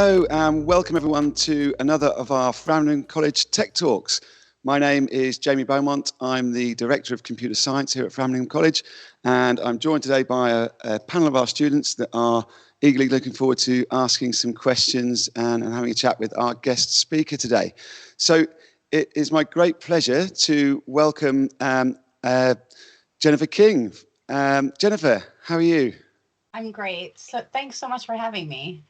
Hello and welcome everyone to another of our Framlingham College Tech Talks. My name is Jamie Beaumont. I'm the Director of Computer Science here at Framlingham College, and I'm joined today by a panel of our students that are eagerly looking forward to asking some questions and having a chat with our guest speaker today. So it is my great pleasure to welcome Jennifer King. Jennifer, how are you? I'm great. So thanks so much for having me.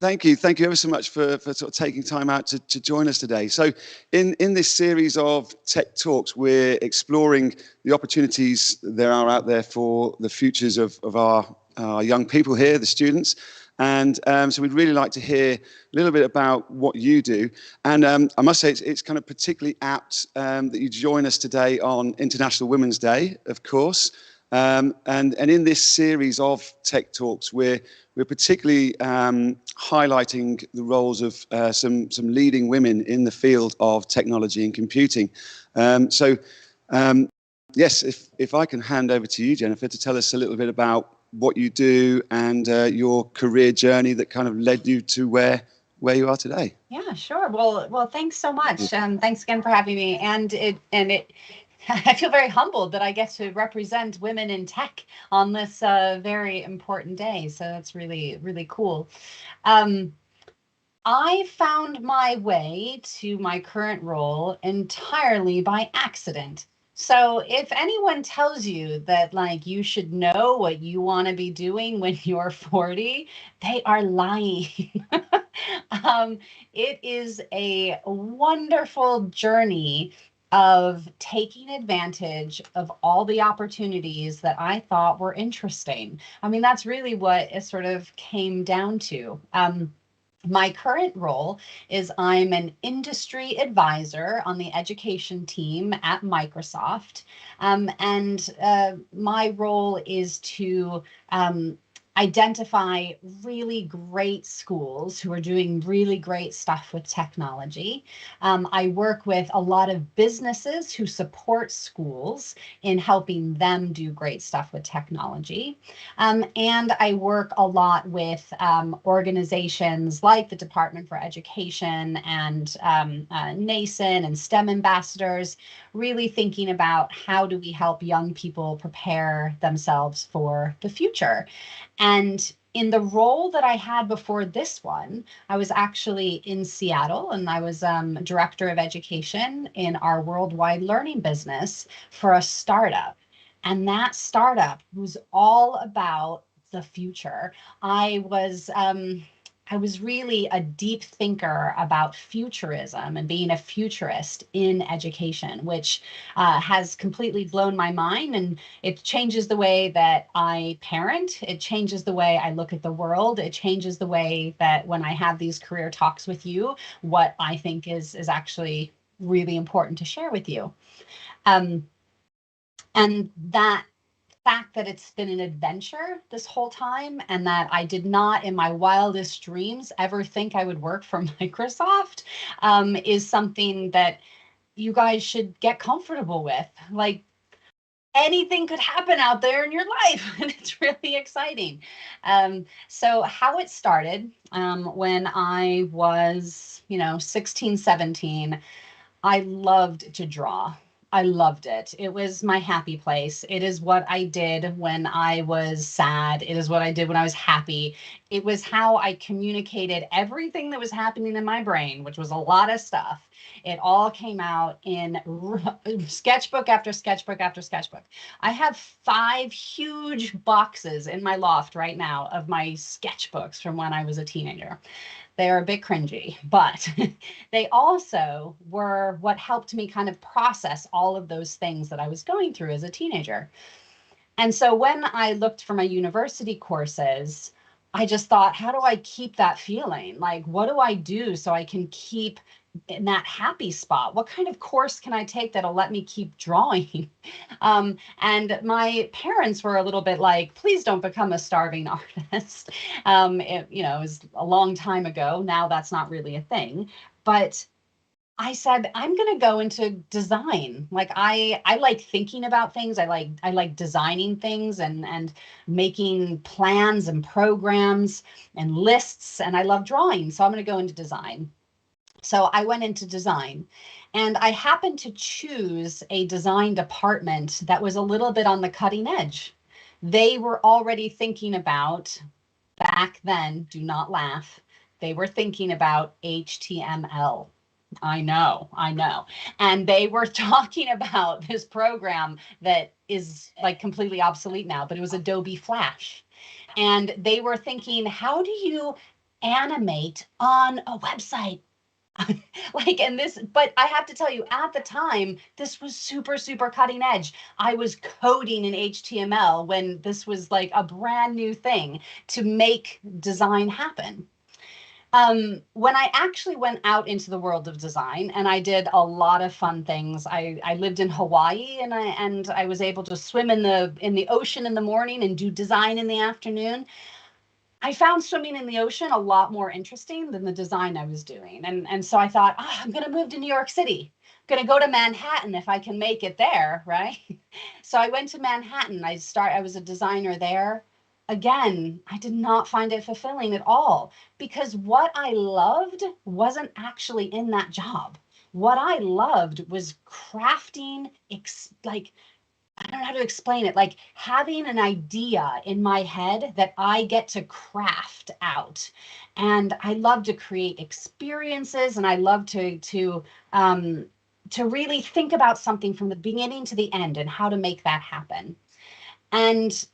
Thank you. Thank you ever so much for sort of taking time out to join us today. So in this series of Tech Talks, we're exploring the opportunities there are out there for the futures of our young people here, the students. And so we'd really like to hear a little bit about what you do. And I must say it's kind of particularly apt that you join us today on International Women's Day, of course. And in this series of Tech Talks, we're particularly highlighting the roles of some leading women in the field of technology and computing. Yes, if I can hand over to you, Jennifer, to tell us a little bit about what you do and your career journey that kind of led you to where you are today. Yeah, sure. Well, thanks so much. Thanks again for having me. I feel very humbled that I get to represent women in tech on this very important day. So that's really, really cool. I found my way to my current role entirely by accident. So if anyone tells you that like you should know what you want to be doing when you're 40, they are lying. um, it is a wonderful journey of taking advantage of all the opportunities that I thought were interesting. I mean, that's really what it sort of came down to. My current role is I'm an industry advisor on the education team at Microsoft. My role is to identify really great schools who are doing really great stuff with technology. I work with a lot of businesses who support schools in helping them do great stuff with technology. And I work a lot with organizations like the Department for Education and NASN and STEM ambassadors, really thinking about how do we help young people prepare themselves for the future. And in the role that I had before this one, I was actually in Seattle and I was director of education in our worldwide learning business for a startup. And that startup was all about the future. I was I was really a deep thinker about futurism and being a futurist in education, which has completely blown my mind. And it changes the way that I parent. It changes the way I look at the world. It changes the way that when I have these career talks with you, what I think is actually really important to share with you. Um, and that fact that it's been an adventure this whole time and that I did not in my wildest dreams ever think I would work for Microsoft is something that you guys should get comfortable with. Like anything could happen out there in your life and it's really exciting. So how it started when I was, 16, 17, I loved to draw. I loved it. It was my happy place. It is what I did when I was sad. It is what I did when I was happy. It was how I communicated everything that was happening in my brain, which was a lot of stuff. It all came out in sketchbook after sketchbook after sketchbook. I have 5 huge boxes in my loft right now of my sketchbooks from when I was a teenager. They are a bit cringy, but they also were what helped me kind of process all of those things that I was going through as a teenager. And so when I looked for my university courses, I just thought, how do I keep that feeling? Like, what do I do so I can keep in that happy spot? What kind of course can I take that'll let me keep drawing? And my parents were a little bit like, please don't become a starving artist. It was a long time ago. Now that's not really a thing. But I said, I'm going to go into design. Like I like thinking about things. I like designing things and making plans and programs and lists, and I love drawing. So I'm going to go into design. So I went into design, and I happened to choose a design department that was a little bit on the cutting edge. They were already thinking about, back then, do not laugh, they were thinking about HTML. I know, I know. And they were talking about this program that is like completely obsolete now, but it was Adobe Flash. And they were thinking, how do you animate on a website? Like, and this, but I have to tell you, at the time, this was super, super cutting edge. I was coding in HTML when this was like a brand new thing to make design happen. When I actually went out into the world of design, and I did a lot of fun things. I lived in Hawaii, and I was able to swim in the ocean in the morning and do design in the afternoon. I found swimming in the ocean a lot more interesting than the design I was doing. And so I thought, I'm going to move to New York City. I'm going to go to Manhattan if I can make it there, right? So I went to Manhattan. I was a designer there. Again, I did not find it fulfilling at all because what I loved wasn't actually in that job. What I loved was crafting, like I don't know how to explain it, like having an idea in my head that I get to craft out. And I love to create experiences, and I love to really think about something from the beginning to the end and how to make that happen. And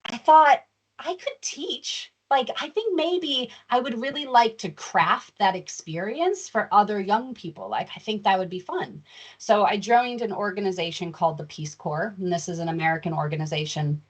I thought I could teach. Like, I think maybe I would really like to craft that experience for other young people. Like, I think that would be fun. So I joined an organization called the Peace Corps, and this is an American organization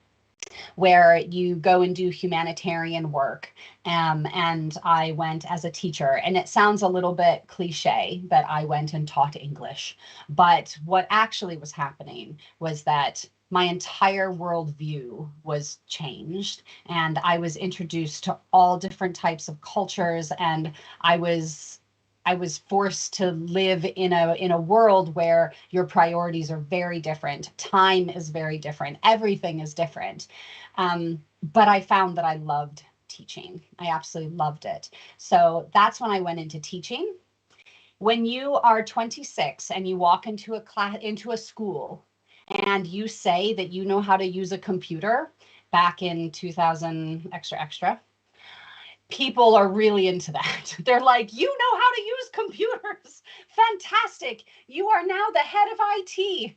where you go and do humanitarian work. And I went as a teacher. And it sounds a little bit cliche that I went and taught English. But what actually was happening was that my entire worldview was changed, and I was introduced to all different types of cultures, and I was I was forced to live in a world where your priorities are very different. Time is very different. Everything is different. But I found that I loved teaching. I absolutely loved it. So that's when I went into teaching. When you are 26 and you walk into a class, into a school, and you say that you know how to use a computer back in 2000 extra extra, people are really into that. They're like, you know how to use computers. Fantastic. You are now the head of IT.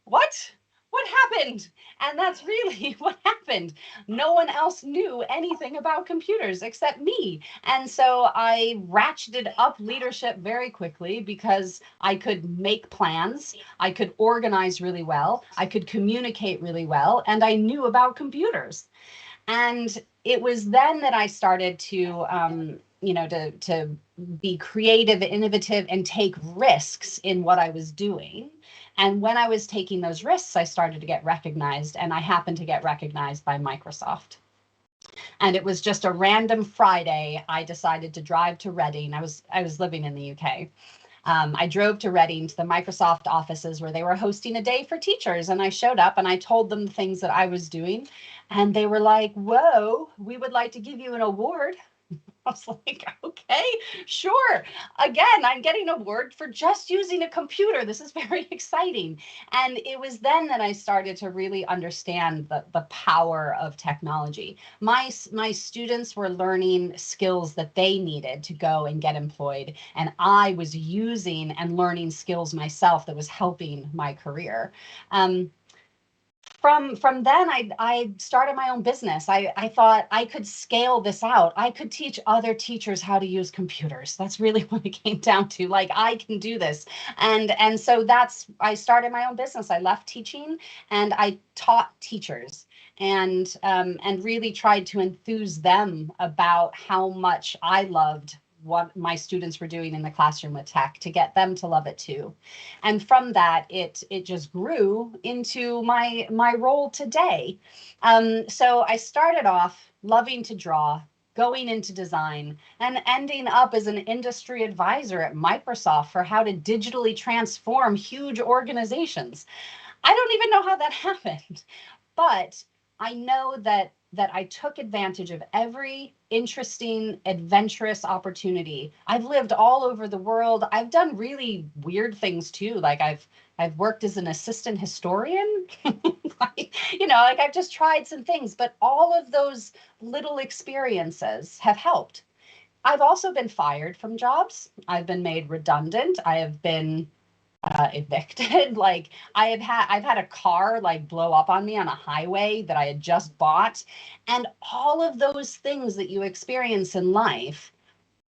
What? What happened? And that's really what happened. No one else knew anything about computers except me. And so I ratcheted up leadership very quickly because I could make plans, I could organize really well, I could communicate really well, and I knew about computers. And it was then that I started to, to be creative, innovative, and take risks in what I was doing. And when I was taking those risks, I started to get recognized, and I happened to get recognized by Microsoft. And it was just a random Friday. I decided to drive to Reading. I was living in the UK. I drove to Reading to the Microsoft offices where they were hosting a day for teachers. And I showed up and I told them the things that I was doing. And they were like, whoa, we would like to give you an award. I was like, okay, sure. Again, I'm getting an award for just using a computer. This is very exciting. And it was then that I started to really understand the power of technology. My students were learning skills that they needed to go and get employed. And I was using and learning skills myself that was helping my career. From then I started my own business. I thought I could scale this out. I could teach other teachers how to use computers. That's really what it came down to. Like, I can do this. And so I started my own business. I left teaching and I taught teachers, and really tried to enthuse them about how much I loved what my students were doing in the classroom with tech, to get them to love it too. And from that, it just grew into my role today. So I started off loving to draw, going into design, and ending up as an industry advisor at Microsoft for how to digitally transform huge organizations. I don't even know how that happened, but I know that I took advantage of every interesting, adventurous opportunity. I've lived all over the world. I've done really weird things too. Like I've worked as an assistant historian. Like I've just tried some things, but all of those little experiences have helped. I've also been fired from jobs. I've been made redundant. I have been evicted. Like I've had a car like blow up on me on a highway that I had just bought. And all of those things that you experience in life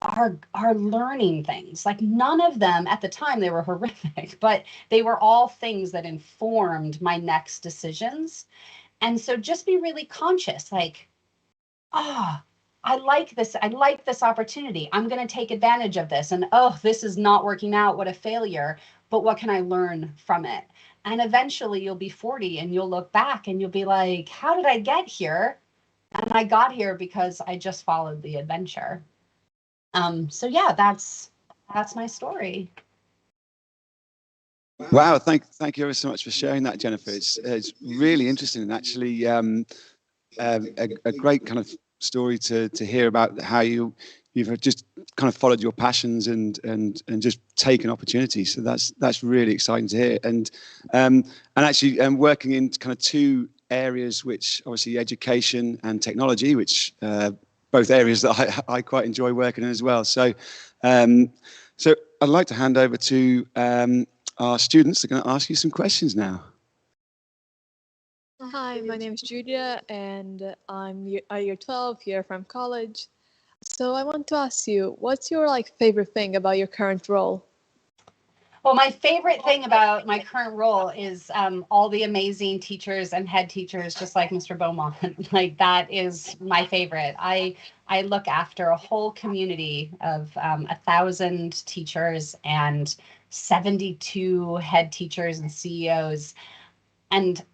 are learning things. Like none of them at the time, they were horrific, but they were all things that informed my next decisions. And so just be really conscious, like, ah, I like this. I like this opportunity. I'm going to take advantage of this. And oh, this is not working out. What a failure. But what can I learn from it? And eventually you'll be 40 and you'll look back and you'll be like, how did I get here? And I got here because I just followed the adventure. So yeah, that's my story. Wow, thank you ever so much for sharing that, Jennifer. It's really interesting and actually a great kind of story to hear about how you've just kind of followed your passions and just taken opportunities. So that's really exciting to hear. And actually working in kind of two areas, which obviously education and technology, which both areas that I quite enjoy working in as well. So so I'd like to hand over to our students. They're going to ask you some questions now. Hi, my name is Julia, and I'm a year 12 here from college. So I want to ask you, what's your favorite thing about your current role? Well, my favorite thing about my current role is all the amazing teachers and head teachers, just like Mr. Beaumont. Like that is my favorite. I look after a whole community of 1,000 teachers and 72 head teachers and CEOs, and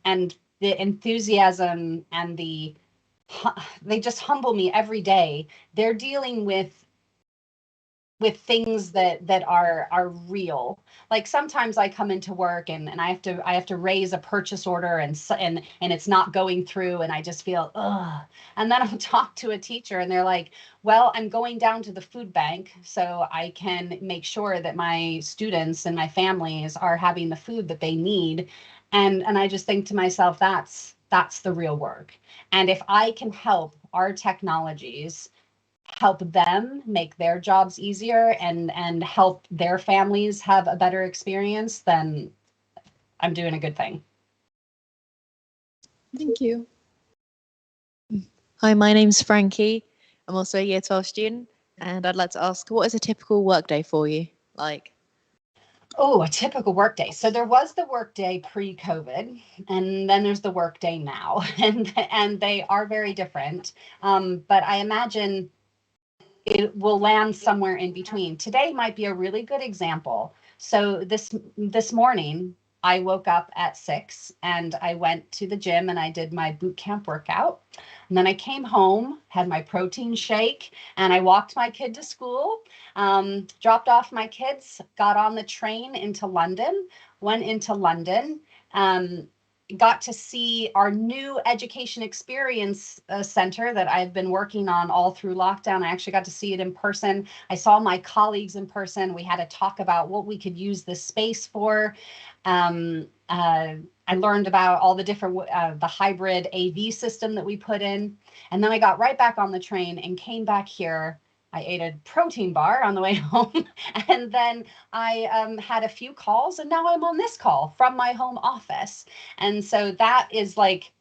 the enthusiasm and they just humble me every day. They're dealing with things that are real. Like sometimes I come into work and I have to raise a purchase order and it's not going through and I just feel ugh. And then I'll talk to a teacher and they're like, well, I'm going down to the food bank so I can make sure that my students and my families are having the food that they need. And I just think to myself, that's the real work. And if I can help our technologies help them make their jobs easier and help their families have a better experience, then I'm doing a good thing. Thank you. Hi, my name's Frankie. I'm also a year 12 student, and I'd like to ask, what is a typical workday for you like? Oh, a typical workday. So there was the workday pre-COVID, and then there's the workday now, and they are very different. But I imagine it will land somewhere in between. Today might be a really good example. So this morning, I woke up at 6 and I went to the gym and I did my boot camp workout. And then I came home, had my protein shake, and I walked my kid to school, dropped off my kids, got on the train into London, went into London, got to see our new education experience center that I've been working on all through lockdown. I actually got to see it in person. I saw my colleagues in person. We had a talk about what we could use this space for. I learned about all the different, the hybrid AV system that we put in. And then I got right back on the train and came back here. I ate a protein bar on the way home, and then I had a few calls, and now I'm on this call from my home office. And so that is like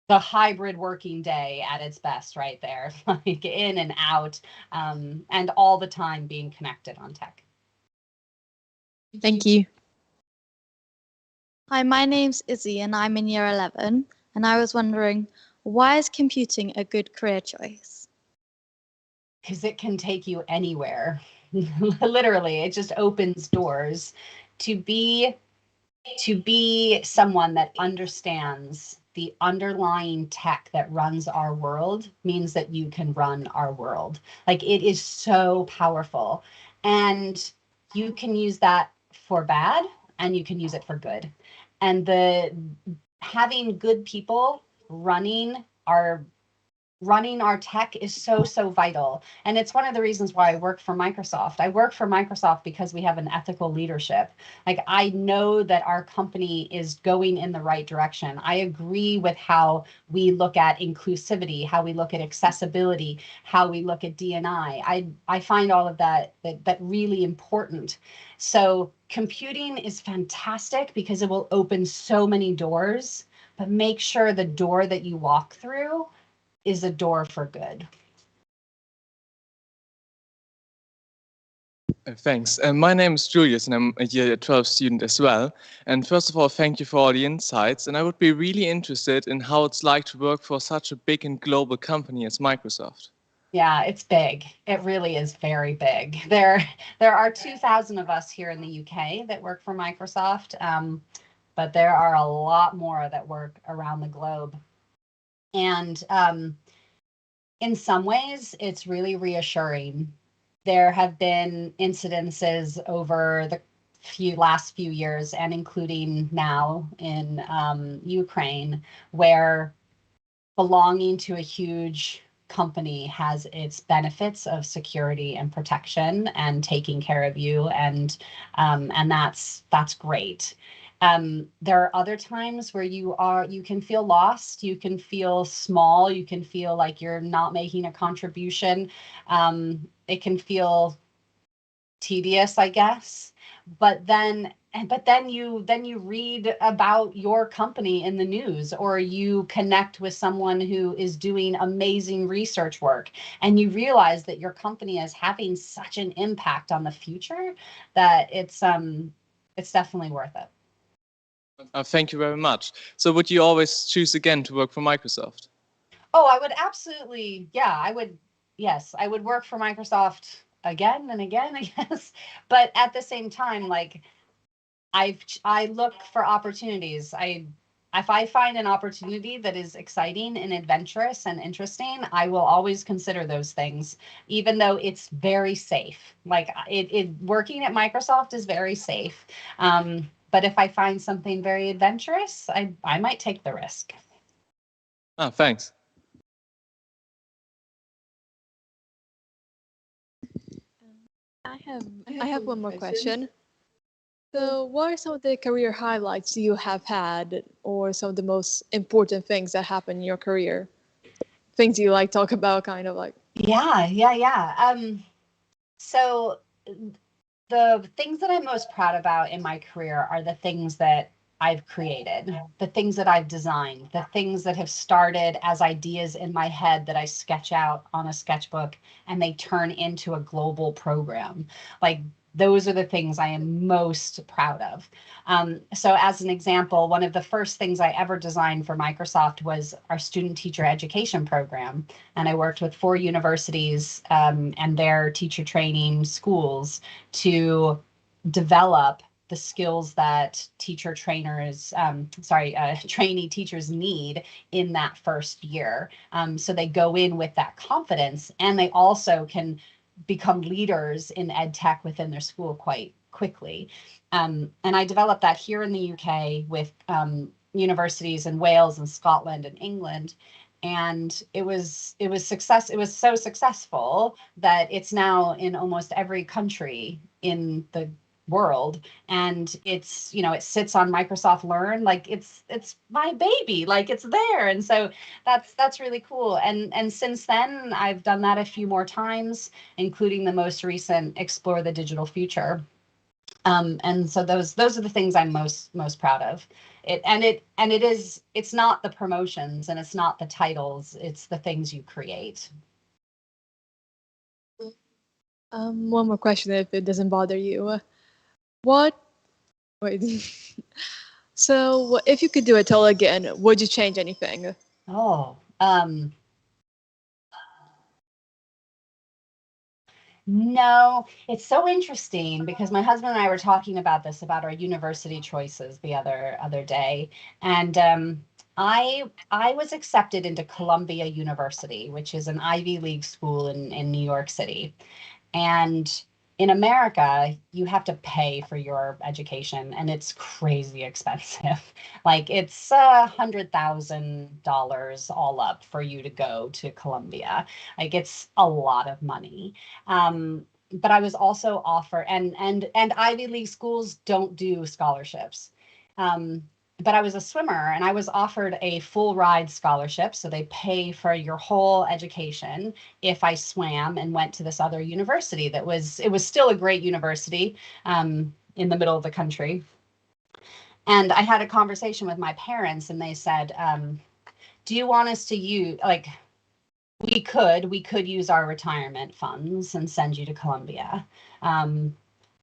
the hybrid working day at its best right there, like in and out, and all the time being connected on tech. Thank you. Hi, my name's Izzy and I'm in year 11, and I was wondering, why is computing a good career choice? Because it can take you anywhere. Literally, it just opens doors to be someone that understands the underlying tech that runs our world means that you can run our world. Like, it is so powerful, and you can use that for bad and you can use it for good. And the having good people running our tech is so vital. And it's one of the reasons why I work for Microsoft. I work for Microsoft because we have an ethical leadership. Like, I know that our company is going in the right direction. I agree with how we look at inclusivity, how we look at accessibility, how we look at D&I. I find all of that really important. So computing is fantastic because it will open so many doors, but make sure the door that you walk through is a door for good. Thanks. My name is Julius, and I'm a year 12 student as well. And first of all, thank you for all the insights. And I would be really interested in how it's like to work for such a big and global company as Microsoft. Yeah, it's big. It really is very big. There are 2,000 of us here in the UK that work for Microsoft, but there are a lot more that work around the globe. And in some ways, it's really reassuring. There have been incidences over the last few years, and including now in Ukraine, where belonging to a huge company has its benefits of security and protection and taking care of you, and that's great. There are other times where you can feel lost, you can feel small, you can feel like you're not making a contribution. It can feel tedious, I guess. But then you read about your company in the news, or you connect with someone who is doing amazing research work, and you realize that your company is having such an impact on the future that it's definitely worth it. Thank you very much. So would you always choose again to work for Microsoft? Oh, I would absolutely. Yeah, I would. Yes, I would work for Microsoft again and again, I guess. But at the same time, like, I look for opportunities. If I find an opportunity that is exciting and adventurous and interesting, I will always consider those things, even though it's very safe. Like, working at Microsoft is very safe. But if I find something very adventurous, I might take the risk. Thanks. I have one more question. So what are some of the career highlights you have had, or some of the most important things that happened in your career? Things you like talk about, kind of like. Yeah. So the things that I'm most proud about in my career are the things that I've created, the things that I've designed, the things that have started as ideas in my head that I sketch out on a sketchbook and they turn into a global program. Like, those are the things I am most proud of. So as an example, one of the first things I ever designed for Microsoft was our student teacher education program. And I worked with 4 universities and their teacher training schools to develop the skills that trainee teachers need in that first year. So they go in with that confidence, and they also can become leaders in ed tech within their school quite quickly. And I developed that here in the UK with universities in Wales and Scotland and England. And it was so successful that it's now in almost every country in the world, and it sits on Microsoft Learn. Like, it's my baby, like, it's there. And so that's really cool. And since then I've done that a few more times, including the most recent Explore the Digital Future. And so those are the things I'm most proud of. It's not the promotions and it's not the titles, it's the things you create. One more question, if it doesn't bother you. So if you could do it all again, would you change anything? No, it's so interesting because my husband and I were talking about this, about our university choices the other day. And I was accepted into Columbia University, which is an Ivy League school in New York City. And in America, you have to pay for your education, and it's crazy expensive. Like it's $100,000 all up for you to go to Columbia. Like it's a lot of money. But I was also offered, and Ivy League schools don't do scholarships. Um, but I was a swimmer and I was offered a full ride scholarship. So they pay for your whole education if I swam and went to this other university it was still a great university in the middle of the country. And I had a conversation with my parents and they said, do you want us to use, like, we could use our retirement funds and send you to Columbia.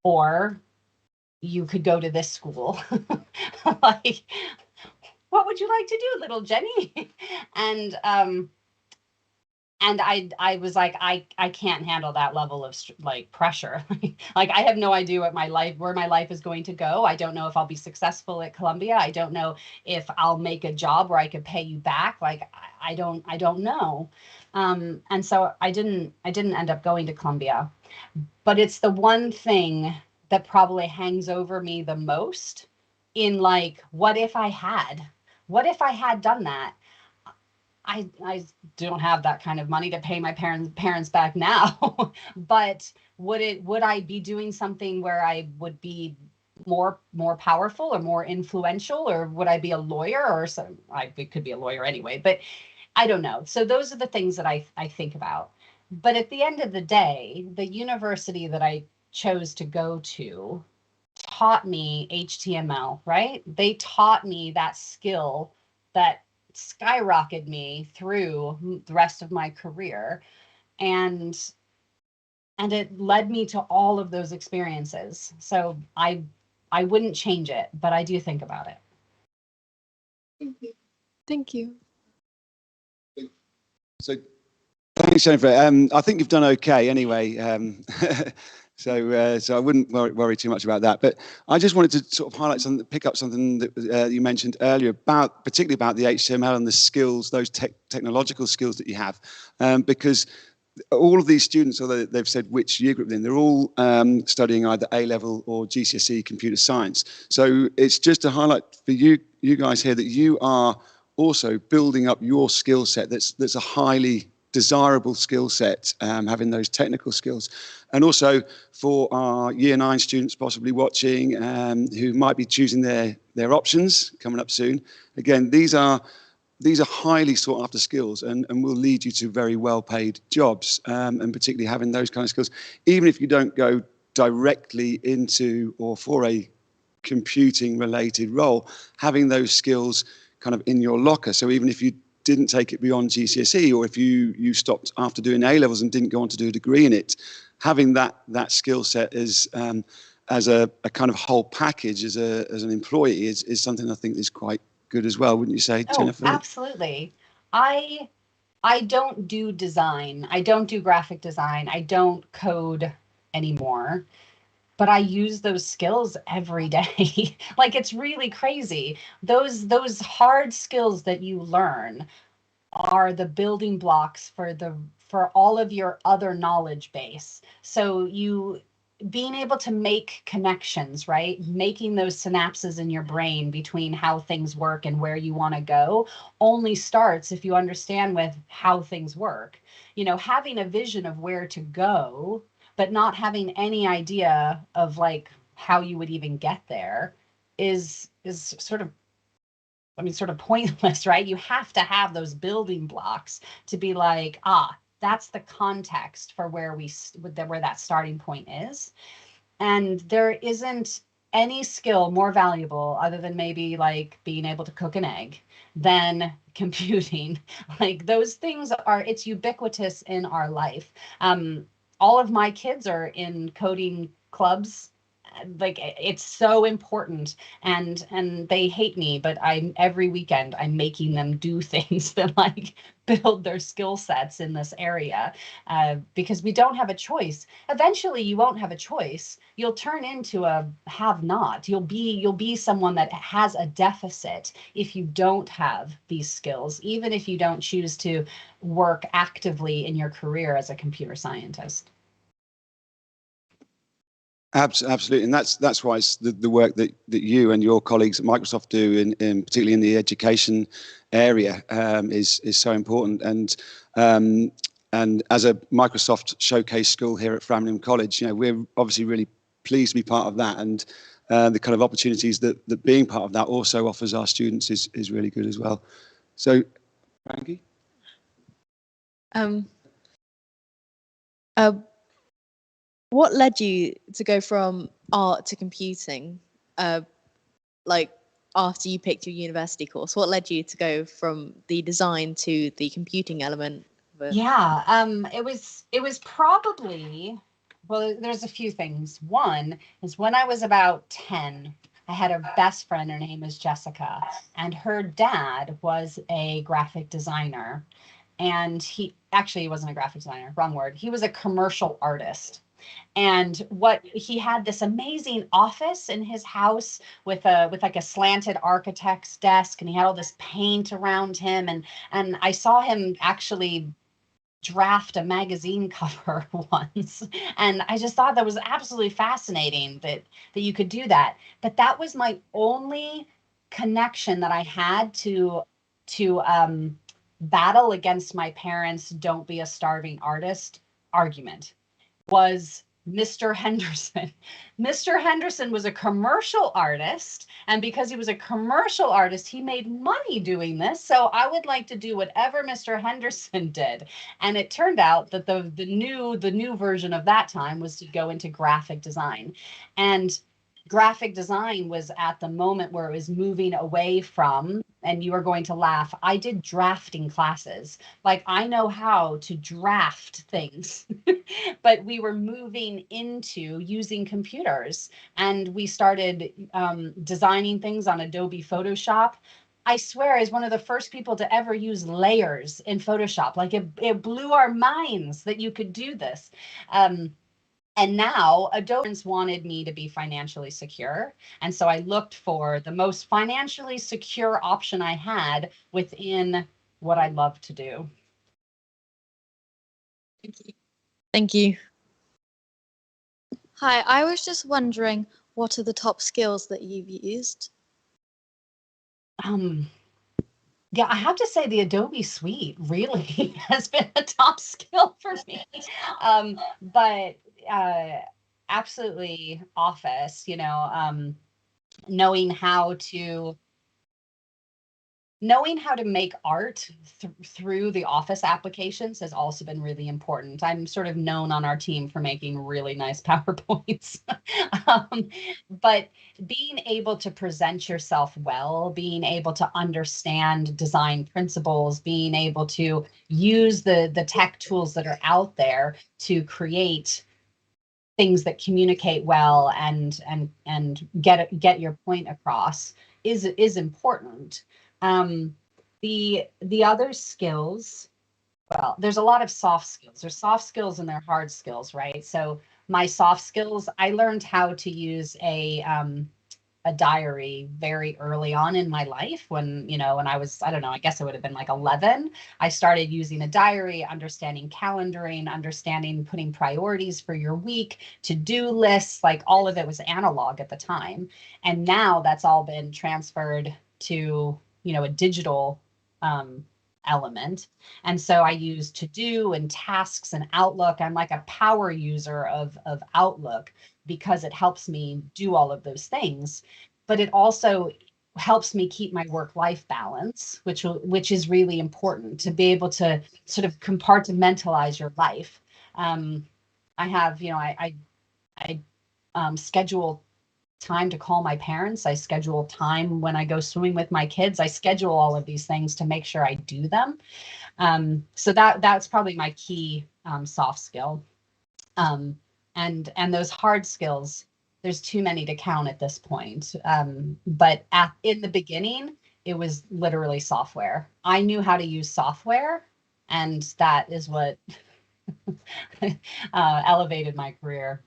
Or you could go to this school. Like, what would you like to do, little Jenny? And I was like, I can't handle that level of like pressure. Like I have no idea where my life is going to go. I don't know if I'll be successful at Columbia. I don't know if I'll make a job where I could pay you back. Like I don't know. And so I didn't end up going to Columbia, but it's the one thing that probably hangs over me the most in like, what if I had done that? I don't have that kind of money to pay my parents back now, but would I be doing something where I would be more powerful or more influential, or would I be a lawyer or some? It could be a lawyer anyway, but I don't know. So those are the things that I think about. But at the end of the day, the university that I chose to go to taught me HTML, right? They taught me that skill that skyrocketed me through the rest of my career. And it led me to all of those experiences. So I wouldn't change it, but I do think about it. Thank you. So thanks, Jennifer. I think you've done okay anyway. So I wouldn't worry too much about that. But I just wanted to sort of highlight something, pick up something that you mentioned earlier particularly about the HTML and the skills, those technological skills that you have, because all of these students, although they've said which year group they're in, they're all studying either A-level or GCSE computer science. So it's just a highlight for you guys here that you are also building up your skill set. That's a highly desirable skill set, having those technical skills. And also for our year 9 students possibly watching, who might be choosing their options coming up soon. Again, these are highly sought after skills and will lead you to very well paid jobs, and particularly having those kind of skills, even if you don't go directly into or for a computing related role, having those skills kind of in your locker. So even if you didn't take it beyond GCSE, or if you stopped after doing A-levels and didn't go on to do a degree in it, having that skill set as a kind of whole package as an employee is something I think is quite good as well, wouldn't you say, Jennifer? Oh, absolutely. I don't do design. I don't do graphic design. I don't code anymore. But I use those skills every day. Like it's really crazy. Those hard skills that you learn are the building blocks for all of your other knowledge base. So you being able to make connections, right? Making those synapses in your brain between how things work and where you want to go only starts if you understand with how things work. You know, having a vision of where to go, but not having any idea of like how you would even get there is sort of, I mean, sort of pointless, right? You have to have those building blocks to be like, that's the context for where that starting point is. And there isn't any skill more valuable other than maybe like being able to cook an egg than computing. Like those things it's ubiquitous in our life. All of my kids are in coding clubs like it's so important, and they hate me, but every weekend I'm making them do things that like build their skill sets in this area, because we don't have a choice. Eventually you won't have a choice. You'll turn into a have not. You'll be someone that has a deficit if you don't have these skills, even if you don't choose to work actively in your career as a computer scientist. Absolutely, and that's why it's the work that you and your colleagues at Microsoft do, in particularly in the education area, is so important. And as a Microsoft showcase school here at Framlingham College, we're obviously really pleased to be part of that, and the kind of opportunities that being part of that also offers our students is really good as well. So, Frankie? What led you to go from art to computing? Like after you picked your university course, what led you to go from the design to the computing element of it? Yeah, it was probably, well, there's a few things. One is when I was about 10, I had a best friend, her name was Jessica, and her dad was a graphic designer. And he wasn't a graphic designer, wrong word. He was a commercial artist. And what he had this amazing office in his house with like a slanted architect's desk, and he had all this paint around him, and I saw him actually draft a magazine cover once, and I just thought that was absolutely fascinating that you could do that. But that was my only connection that I had to battle against my parents' "don't be a starving artist" argument, was Mr. Henderson. Mr. Henderson was a commercial artist, and because he was a commercial artist, he made money doing this. So I would like to do whatever Mr. Henderson did. And it turned out that the new version of that time was to go into graphic design. And graphic design was at the moment where it was moving away from, and you are going to laugh, I did drafting classes. Like, I know how to draft things. But we were moving into using computers, and we started designing things on Adobe Photoshop. I swear, I was one of the first people to ever use layers in Photoshop. Like, it blew our minds that you could do this. And now Adobe wanted me to be financially secure. And so I looked for the most financially secure option I had within what I love to do. Thank you. Thank you. Hi, I was just wondering, what are the top skills that you've used? Yeah, I have to say the Adobe Suite really has been a top skill for me. But absolutely Office, knowing how to make art through the Office applications has also been really important. I'm sort of known on our team for making really nice PowerPoints. But being able to present yourself well, being able to understand design principles, being able to use the tech tools that are out there to create things that communicate well and get your point across is important. The other skills, well, there's a lot of soft skills. There's soft skills and there are hard skills, right? So my soft skills, I learned how to use a diary very early on in my life when I was, I don't know, I guess it would have been like 11. I started using a diary, understanding calendaring, understanding putting priorities for your week, to-do lists, like all of it was analog at the time. And now that's all been transferred to, a digital element. And so I use to-do and tasks and Outlook. I'm like a power user of Outlook because it helps me do all of those things. But it also helps me keep my work-life balance, which is really important, to be able to sort of compartmentalize your life. I have, I schedule time to call my parents. I schedule time when I go swimming with my kids. I schedule all of these things to make sure I do them. So that's probably my key soft skill. And those hard skills, there's too many to count at this point. But in the beginning, it was literally software. I knew how to use software, and that is what elevated my career.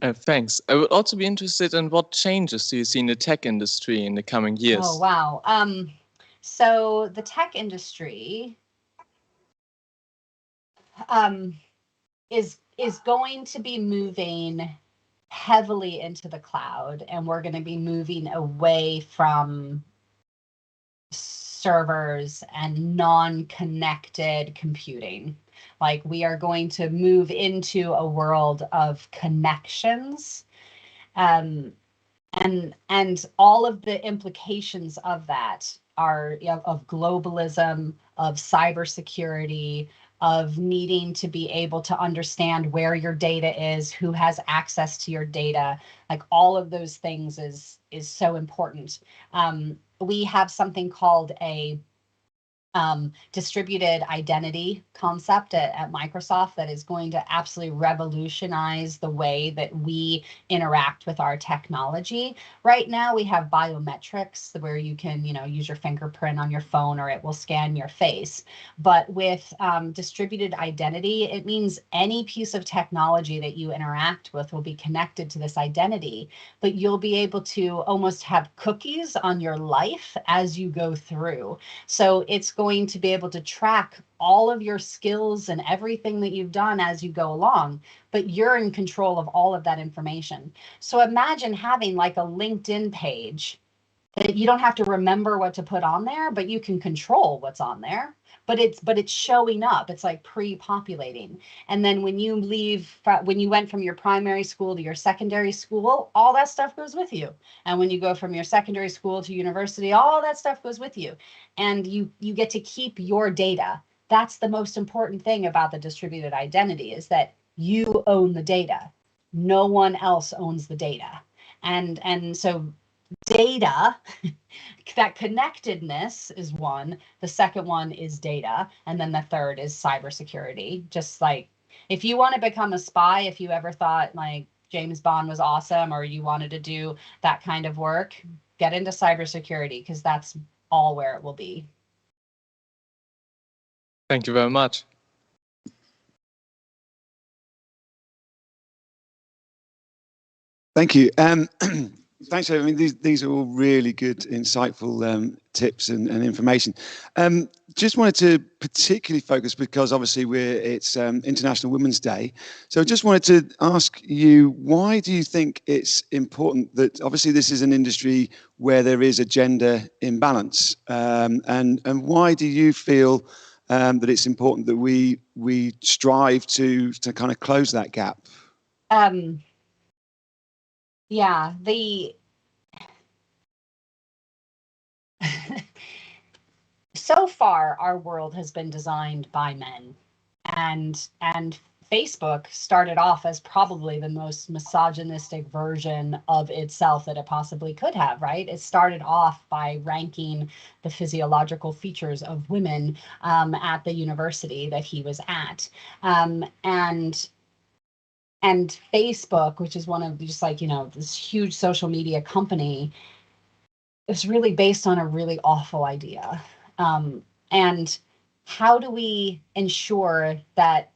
Thanks. I would also be interested in what changes do you see in the tech industry in the coming years? Oh, wow. So the tech industry is going to be moving heavily into the cloud, and we're going to be moving away from servers and non-connected computing. Like, we are going to move into a world of connections, and all of the implications of that are, you know, of globalism, of cybersecurity, of needing to be able to understand where your data is, who has access to your data. Like, all of those things is so important. We have something called a distributed identity concept at Microsoft that is going to absolutely revolutionize the way that we interact with our technology. Right now, we have biometrics where you can, you know, use your fingerprint on your phone or it will scan your face. But with distributed identity, it means any piece of technology that you interact with will be connected to this identity, but you'll be able to almost have cookies on your life as you go through. So it's going to be able to track all of your skills and everything that you've done as you go along, but you're in control of all of that information. So imagine having like a LinkedIn page that you don't have to remember what to put on there, but you can control what's on there. But it's showing up. It's like pre-populating. And then when you when you went from your primary school to your secondary school, all that stuff goes with you. And when you go from your secondary school to university, all that stuff goes with you. And you get to keep your data. That's the most important thing about the distributed identity, is that you own the data. No one else owns the data. And so data, that connectedness is one. The second one is data. And then the third is cybersecurity. Just like, if you want to become a spy, if you ever thought like James Bond was awesome, or you wanted to do that kind of work, get into cybersecurity, because that's all where it will be. Thank you very much. Thank you. Thanks. I mean, these are all really good, insightful tips and information. Just wanted to particularly focus, because obviously it's International Women's Day. So I just wanted to ask you, why do you think it's important that, obviously this is an industry where there is a gender imbalance, and why do you feel that it's important that we strive to kind of close that gap? Yeah, so far our world has been designed by men, and Facebook started off as probably the most misogynistic version of itself that it possibly could have, right? It started off by ranking the physiological features of women at the university that he was at, and Facebook, which is one of just like, you know, this huge social media company, is really based on a really awful idea. And how do we ensure that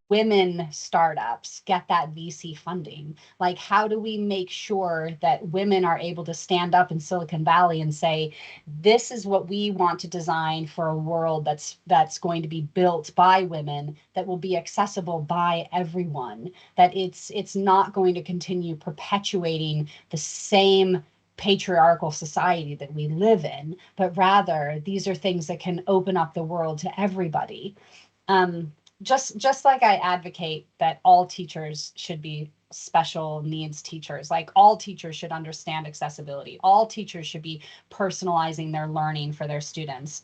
women startups get that VC funding? Like, how do we make sure that women are able to stand up in Silicon Valley and say, this is what we want to design for a world that's going to be built by women, that will be accessible by everyone, that it's not going to continue perpetuating the same patriarchal society that we live in, but rather these are things that can open up the world to everybody. Just like I advocate that all teachers should be special needs teachers, like all teachers should understand accessibility, all teachers should be personalizing their learning for their students.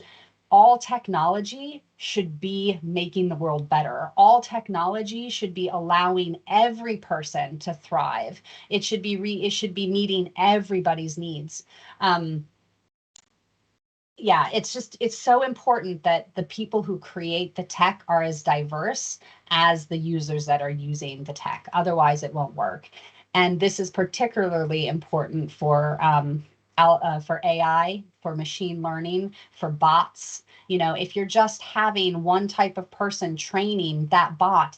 All technology should be making the world better. All technology should be allowing every person to thrive. It should be meeting everybody's needs. yeah, it's so important that the people who create the tech are as diverse as the users that are using the tech. Otherwise, it won't work. And this is particularly important for AI, for machine learning, for bots. You know, if you're just having one type of person training that bot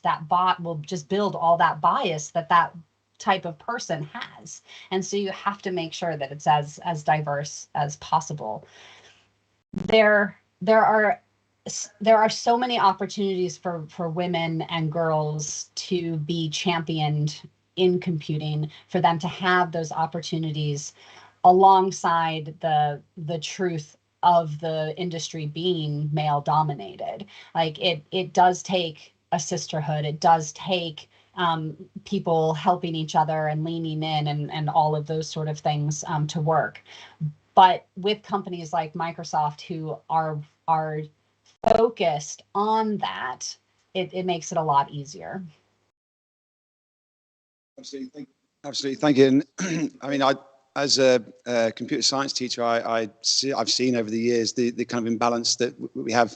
will just build all that bias that type of person has. And so you have to make sure that it's as diverse as possible. There are so many opportunities for women and girls to be championed in computing, for them to have those opportunities alongside the truth of the industry being male dominated. Like it does take a sisterhood. It does take people helping each other and leaning in and all of those sort of things to work. But with companies like Microsoft who are focused on that, it makes it a lot easier. Absolutely. Absolutely. Thank you. And I mean, as a computer science teacher, I've seen over the years the kind of imbalance that we have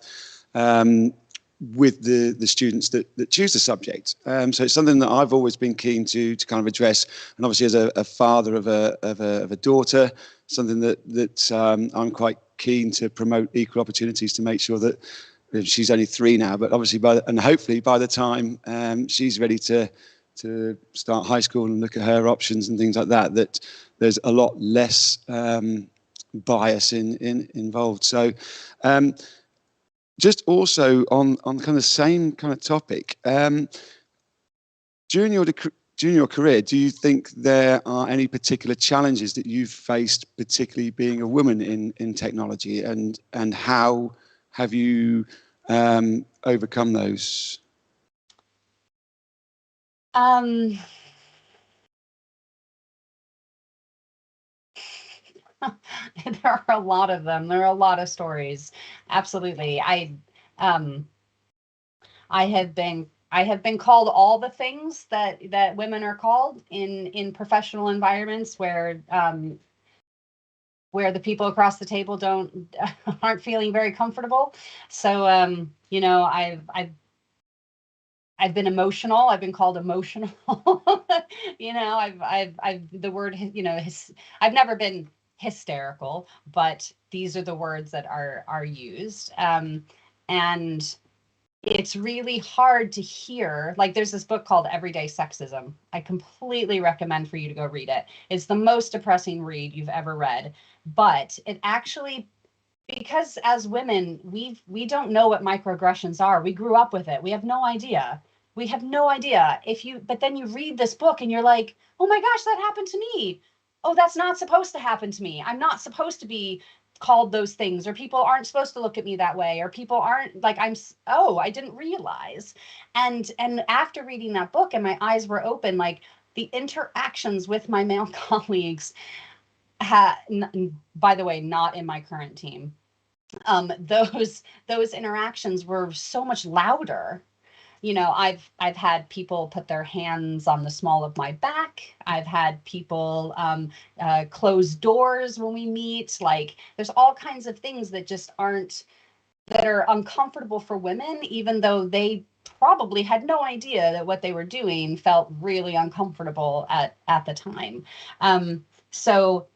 with the students that choose the subject. So it's something that I've always been keen to kind of address. And obviously, as a father of a daughter, something that I'm quite keen to promote equal opportunities, to make sure that she's only 3 now, but obviously hopefully by the time she's ready to start high school and look at her options and things like that, that there's a lot less bias involved. So just also on kind of the same kind of topic, during your career, do you think there are any particular challenges that you've faced, particularly being a woman in technology, and how have you overcome those? There are a lot of them. There are a lot of stories. Absolutely. I have been called all the things that women are called in professional environments where the people across the table aren't feeling very comfortable. So you know, I've been emotional. I've been called emotional. You know, I've the word, you know, I've never been hysterical, but these are the words that are used. And it's really hard to hear. Like, there's this book called Everyday Sexism. I completely recommend for you to go read it. It's the most depressing read you've ever read, but it actually, because as women, we don't know what microaggressions are. We grew up with it. We have no idea. We have no idea. But then you read this book and you're like, oh my gosh, that happened to me. Oh, that's not supposed to happen to me. I'm not supposed to be called those things, or people aren't supposed to look at me that way, or people aren't like, oh, I didn't realize. And after reading that book and my eyes were open, like the interactions with my male colleagues, by the way, not in my current team, those interactions were so much louder. You know, I've had people put their hands on the small of my back. I've had people close doors when we meet. Like, there's all kinds of things that are uncomfortable for women, even though they probably had no idea that what they were doing felt really uncomfortable at the time. So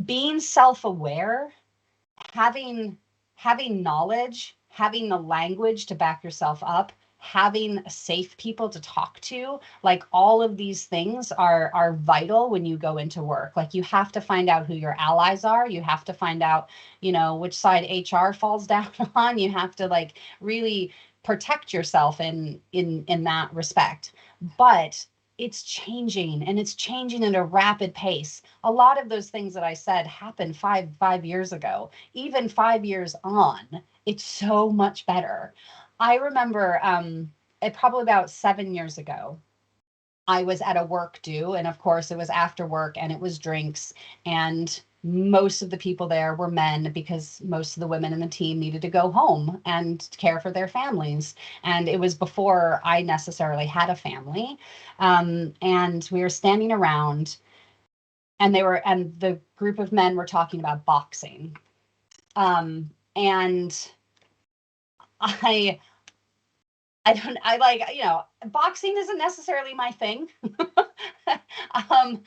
being self-aware, having knowledge, having the language to back yourself up, having safe people to talk to, like all of these things are vital when you go into work. Like, you have to find out who your allies are. You have to find out, you know, which side HR falls down on. You have to like really protect yourself in that respect. But it's changing, and it's changing at a rapid pace. A lot of those things that I said happened five years ago. Even 5 years on, it's so much better. I remember probably about 7 years ago, I was at a work do, and of course it was after work and it was drinks, and most of the people there were men, because most of the women in the team needed to go home and care for their families. And it was before I necessarily had a family. And we were standing around, and the group of men were talking about boxing. And I like, boxing isn't necessarily my thing. And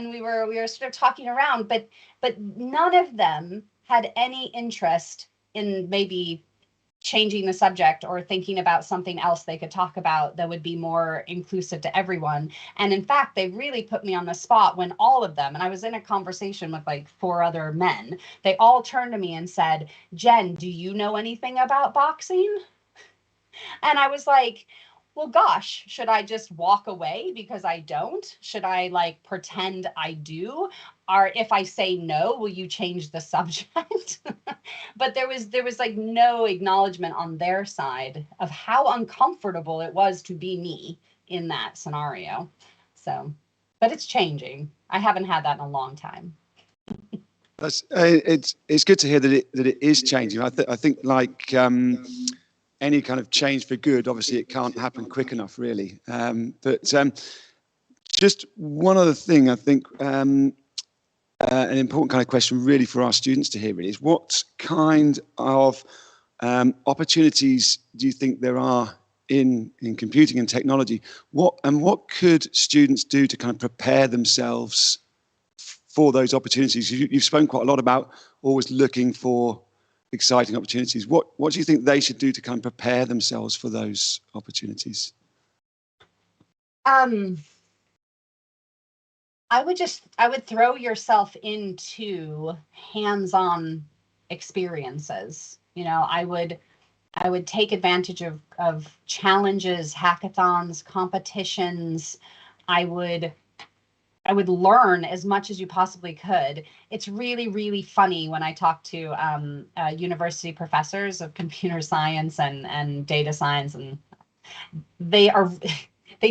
we were sort of talking around, but none of them had any interest in maybe changing the subject or thinking about something else they could talk about that would be more inclusive to everyone. And in fact, they really put me on the spot when all of them, and I was in a conversation with like 4 other men, they all turned to me and said, "Jen, do you know anything about boxing?" And I was like, well, gosh, should I just walk away because I don't? Should I like pretend I do? Or if I say no, will you change the subject? But there was like no acknowledgement on their side of how uncomfortable it was to be me in that scenario. So, but it's changing. I haven't had that in a long time. It's good to hear that it is changing. I think like any kind of change for good, obviously it can't happen quick enough, really. But just one other thing, I think an important kind of question really for our students to hear really is what kind of opportunities do you think there are in computing and technology? What could students do to kind of prepare themselves for those opportunities? You've spoken quite a lot about always looking for exciting opportunities. What do you think they should do to kind of prepare themselves for those opportunities? I would throw yourself into hands-on experiences. I would take advantage of challenges, hackathons, competitions. I would learn as much as you possibly could. It's really, really funny when I talk to university professors of computer science and data science, and they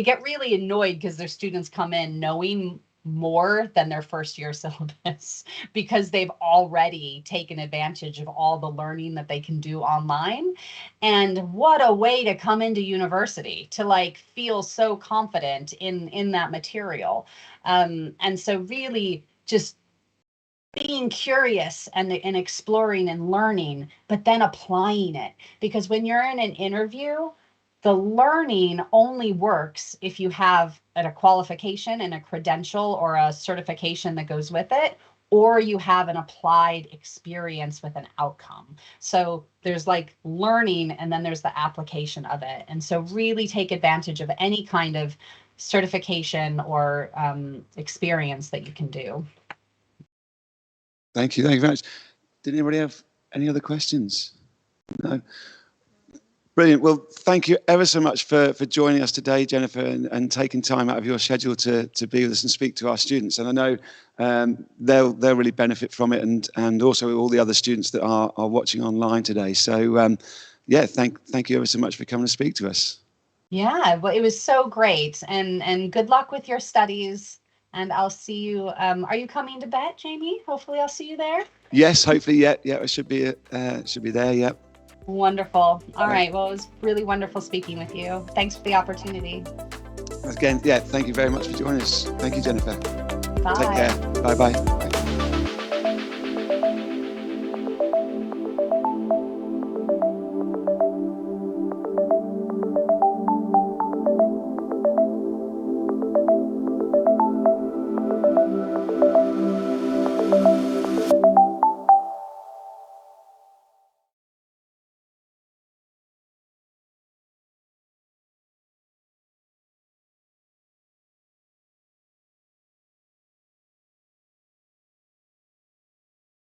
get really annoyed because their students come in knowing more than their first year syllabus because they've already taken advantage of all the learning that they can do online. And what a way to come into university, to like feel so confident in that material. And so really just being curious and exploring and learning, but then applying it. Because when you're in an interview, the learning only works if you have a qualification and a credential or a certification that goes with it, or you have an applied experience with an outcome. So there's like learning and then there's the application of it. And so really take advantage of any kind of certification or experience that you can do. Thank you very much. Did anybody have any other questions? No. Brilliant. Well, thank you ever so much for joining us today, Jennifer, and taking time out of your schedule to be with us and speak to our students. And I know they'll really benefit from it, and also all the other students that are watching online today. So yeah, thank you ever so much for coming to speak to us. Yeah, well, it was so great, and good luck with your studies. And I'll see you. Are you coming to Bet, Jamie? Hopefully, I'll see you there. Yes, hopefully. Yeah, I should be there. Yeah. Wonderful. All right. Well, it was really wonderful speaking with you. Thanks for the opportunity. Again, yeah, thank you very much for joining us. Thank you, Jennifer. Bye. Take care. Bye-bye.